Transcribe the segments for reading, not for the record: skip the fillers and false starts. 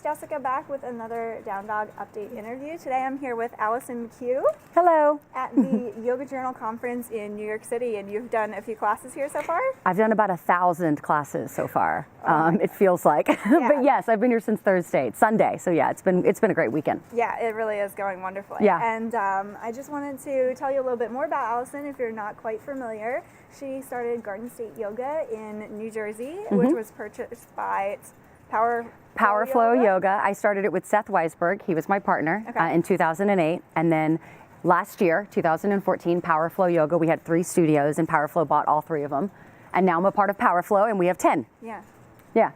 Jessica back with another Down Dog Update interview. Today I'm here with Alison McCue. Hello. At the Yoga Journal Conference in New York City, and you've done a few classes here so far? I've done about 1,000 classes so far. Oh it feels like. Yeah. But yes, I've been here since Thursday. It's Sunday, so yeah, it's been a great weekend. Yeah, it really is going wonderfully. Yeah. And I just wanted to tell you a little bit more about Alison if you're not quite familiar. She started Garden State Yoga in New Jersey, which was purchased by Power Flow Yoga. I started it with Seth Weisberg. He was my partner in 2008. And then last year, 2014, Power Flow Yoga, we had 3 studios and Power Flow bought all 3 of them. And now I'm a part of Power Flow and we have 10. Yeah. Yeah.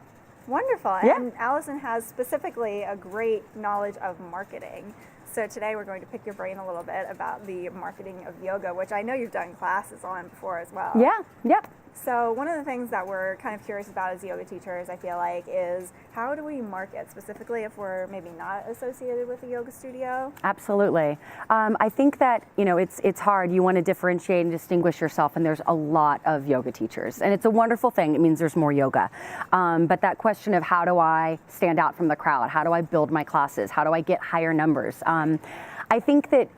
Wonderful. Yeah. And Alison has specifically a great knowledge of marketing. So today we're going to pick your brain a little bit about the marketing of yoga, which I know you've done classes on before as well. Yeah. Yep. So one of the things that we're kind of curious about as yoga teachers, I feel like, is how do we market, specifically if we're maybe not associated with a yoga studio? Absolutely. I think that, it's hard. You want to differentiate and distinguish yourself, and there's a lot of yoga teachers. And it's a wonderful thing. It means there's more yoga. But that question of how do I stand out from the crowd? How do I build my classes? How do I get higher numbers? I think that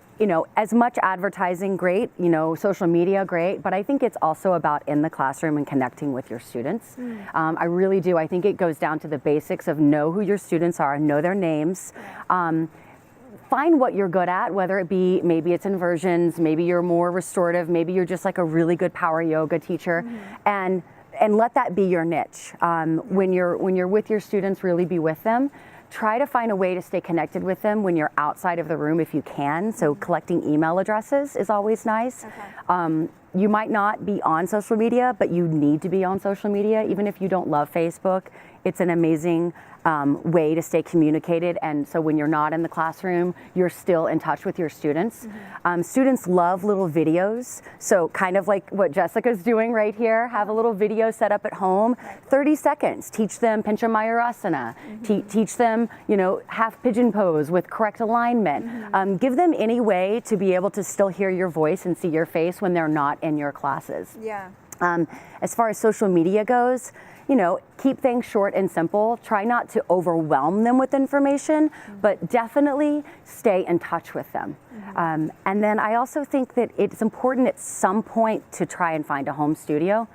as much advertising, great, social media, great, but I think it's also about in the classroom and connecting with your students. I really do. I think it goes down to the basics of know who your students are, know their names. Find what you're good at, whether it be maybe it's inversions, maybe you're more restorative, maybe you're just like a really good power yoga teacher, and let that be your niche. When you're with your students, really be with them. Try to find a way to stay connected with them when you're outside of the room if you can. So collecting email addresses is always nice. You might not be on social media, but you need to be on social media. Even if you don't love Facebook, it's an amazing way to stay communicated. And so when you're not in the classroom, you're still in touch with your students. Students love little videos. So kind of like what Jessica's doing right here, have a little video set up at home, 30 seconds. Teach them Pincha Mayurasana. Teach them, half pigeon pose with correct alignment. Give them any way to be able to still hear your voice and see your face when they're not in your classes. Yeah. As far as social media goes, keep things short and simple. Try not to overwhelm them with information, but definitely stay in touch with them. And then I also think that it's important at some point to try and find a home studio.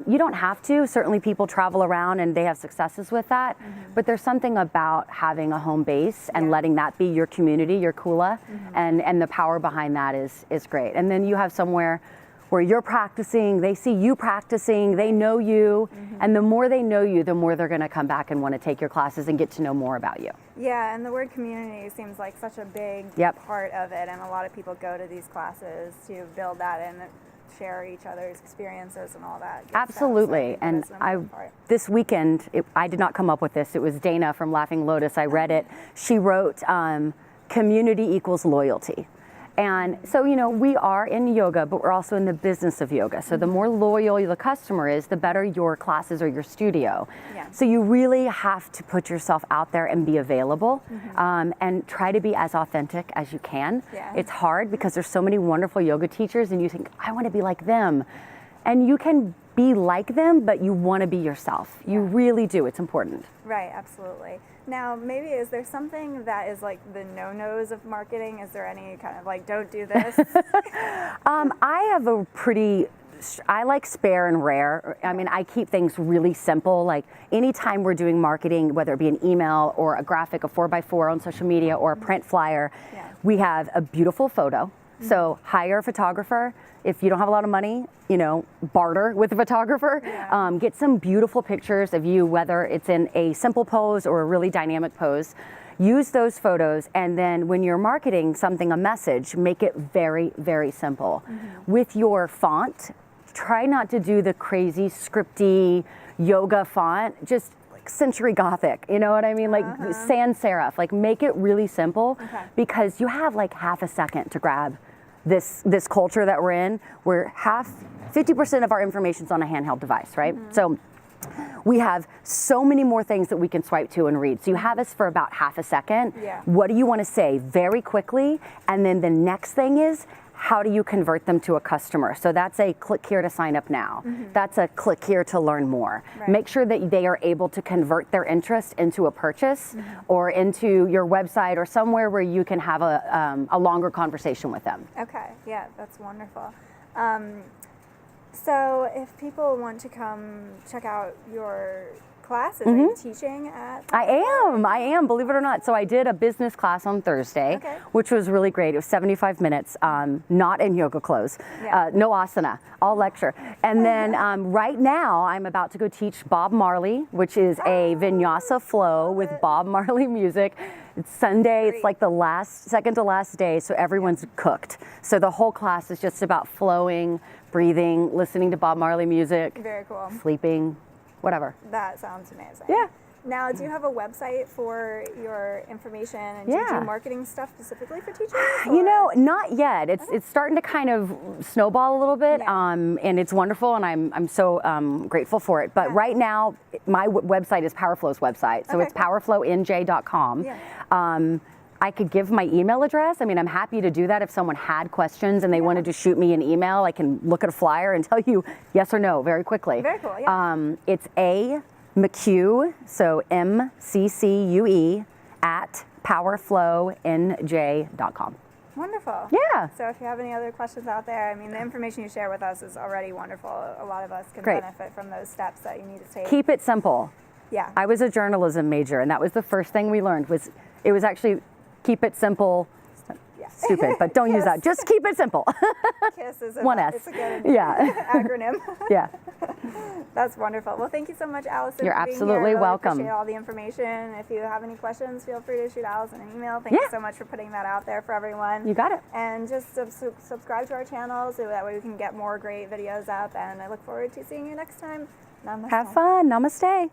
You don't have to. Certainly people travel around and they have successes with that, but there's something about having a home base and letting that be your community, your kula, and the power behind that is great. And then you have somewhere where you're practicing, they see you practicing, they know you, and the more they know you, the more they're gonna come back and wanna take your classes and get to know more about you. Yeah, and the word community seems like such a big part of it, and a lot of people go to these classes to build that and share each other's experiences and all that. Absolutely, and this weekend, I did not come up with this, it was Dana from Laughing Lotus, I read it. She wrote, community equals loyalty. And so, we are in yoga, but we're also in the business of yoga. So the more loyal the customer is, the better your classes or your studio. So you really have to put yourself out there and be available and try to be as authentic as you can. It's hard because there's so many wonderful yoga teachers and you think, I want to be like them. And you can be like them, but you want to be yourself. You really do. It's important. Right, absolutely. Now, maybe is there something that is like the no-nos of marketing? Is there any kind of like, don't do this? I have I like spare and rare. I mean, I keep things really simple. Like anytime we're doing marketing, whether it be an email or a graphic, a 4x4 on social media or a print flyer, we have a beautiful photo. So hire a photographer. If you don't have a lot of money, barter with a photographer. Get some beautiful pictures of you, whether it's in a simple pose or a really dynamic pose. Use those photos, and then when you're marketing something, a message, make it very, very simple. With your font, try not to do the crazy scripty yoga font, just like century Gothic, you know what I mean? Like sans serif, like make it really simple because you have like half a second to grab this culture that we're in, where 50% of our information's on a handheld device, right? So we have so many more things that we can swipe to and read. So you have us for about half a second. What do you want to say very quickly? And then the next thing is, how do you convert them to a customer? So that's a click here to sign up now. That's a click here to learn more. Right. Make sure that they are able to convert their interest into a purchase or into your website or somewhere where you can have a longer conversation with them. Okay, yeah, that's wonderful. So if people want to come check out your classes, are you teaching at? I am, believe it or not. So I did a business class on Thursday, Okay. which was really great. It was 75 minutes, not in yoga clothes, Yeah. no asana, all lecture. And then right now I'm about to go teach Bob Marley, which is a vinyasa flow with Bob Marley music. It's Sunday, it's like the second to last day, so everyone's cooked. So the whole class is just about flowing, breathing, listening to Bob Marley music, Very cool. sleeping, whatever. That sounds amazing. Yeah. Now, do you have a website for your information, and do you Yeah. do marketing stuff specifically for teachers? You or- know, not yet. It's starting to kind of snowball a little bit, Yeah. and it's wonderful, and I'm so grateful for it. But Yeah. right now, my website is PowerFlow's website, so Okay, it's cool. powerflowinj.com. Yeah. I could give my email address. I mean, I'm happy to do that if someone had questions and they wanted to shoot me an email. I can look at a flyer and tell you yes or no very quickly. Very cool, yeah. It's a McCue, so MCCUE at powerflowinj.com. Wonderful. Yeah. So if you have any other questions out there, I mean, the information you share with us is already wonderful. A lot of us can Great. benefit from those steps that you need to take. Keep it simple. Yeah. I was a journalism major, and that was the first thing we learned. It was actually keep it simple. Yeah. Stupid, but don't use that. Just keep it simple. KISS is One S. It's a good Yeah. acronym. Yeah. That's wonderful. Well, thank you so much, Allison. You're for being absolutely here. I really welcome. Appreciate all the information. If you have any questions, feel free to shoot Allison an email. Thank you Yeah. so much for putting that out there for everyone. You got it. And just subscribe to our channel so that way we can get more great videos up. And I look forward to seeing you next time. Namaste. Have fun. Namaste.